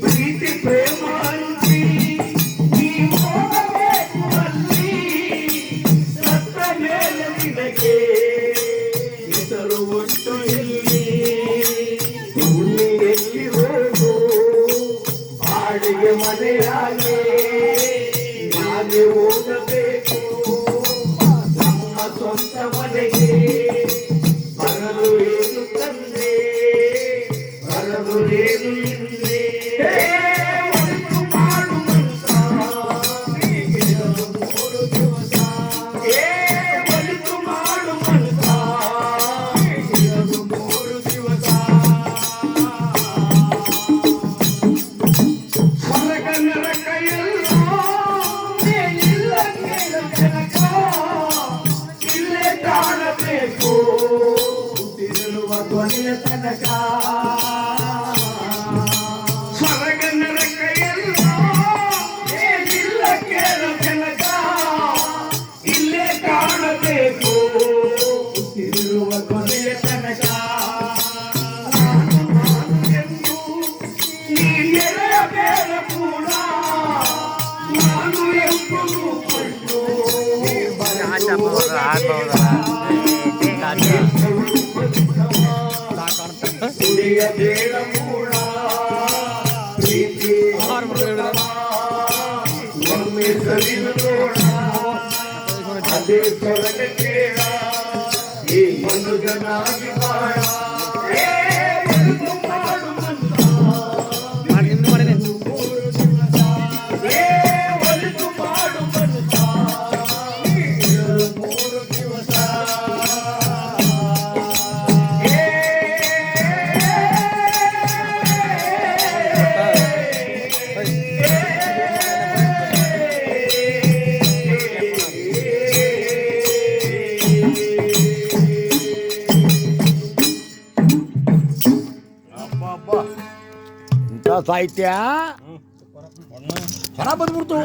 ಪ್ರೀತಿ ಪ್ರೇಮ ಅಂತಿ ನೀ ಹೋಗಬೇಕು ಅಲ್ಲಿ ಸತ್ತ ಮೇಲೆ ನಿನಗೆ ಹೆಸರು ಉಂಟು ಇಲ್ಲಿ ಭೂಮಿಯಲ್ಲಿ ಹೋಗು ಬಾಡಿಗೆ ಮನೆಯಾಗೆ ನಾನೇ ಹೋಗಬೇಕು ನಮ್ಮ ಸ್ವಂತ ಮನೆಗೆ ಬರಲು ಏನು ತಂದೆ ಬರಲು ಏನು ಹಿಂದೆ ಒಳಿತು ಮಾಡುವಂತ ಮೂರು ದಿವಸ ಒಳಿತು ಮಾಡುವಂತ ಮೂರು ದಿವಸ ಹೊರಗನ್ನರ ಕೈಯಲ್ಲೋ ಇಲ್ಲ ಕೇಳ ಜನಕ ಇಲ್ಲೇ ಕಾಣಬೇಕು ಹುಟ್ಟಿರುವ ಕೊನೆಯ ತನಕ ಹೊರಗನ್ನರ ಕೈಯಲ್ಲೋ ಏನಿಲ್ಲ ಕೇಳ ಜನಕ ಇಲ್ಲೇ ಕಾಣಬೇಕು ಹುಟ್ಟಿರುವ ಕೊನೆಯ ತನಕ ನಾನು ಎಂದು ನೀ ಎಳೆಯಬೇಡ ಕೂಡ ನಾನು ಎಂಬುದು ಪಟ್ಟು ಬೇಡ ಮೂಡ ಪ್ರೀತಿ ಒಮ್ಮೆ ಸರಿದು ನೋಡ ಅದೇ ಸ್ವರ್ಗ ಕೇಳ ಈ ಮನುಜನಾಗಿ ಬಾಳ ಒಳಿತು ಮಾಡುವಂತ ಒಳಿತು ಮಾಡುವಂತ ಮೂರು ದಿವಸ ಇಂಥ ಸಾಹಿತ್ಯ ಚೆನ್ನಾಗಿ ಬಂದ್ಬಿಡ್ತು.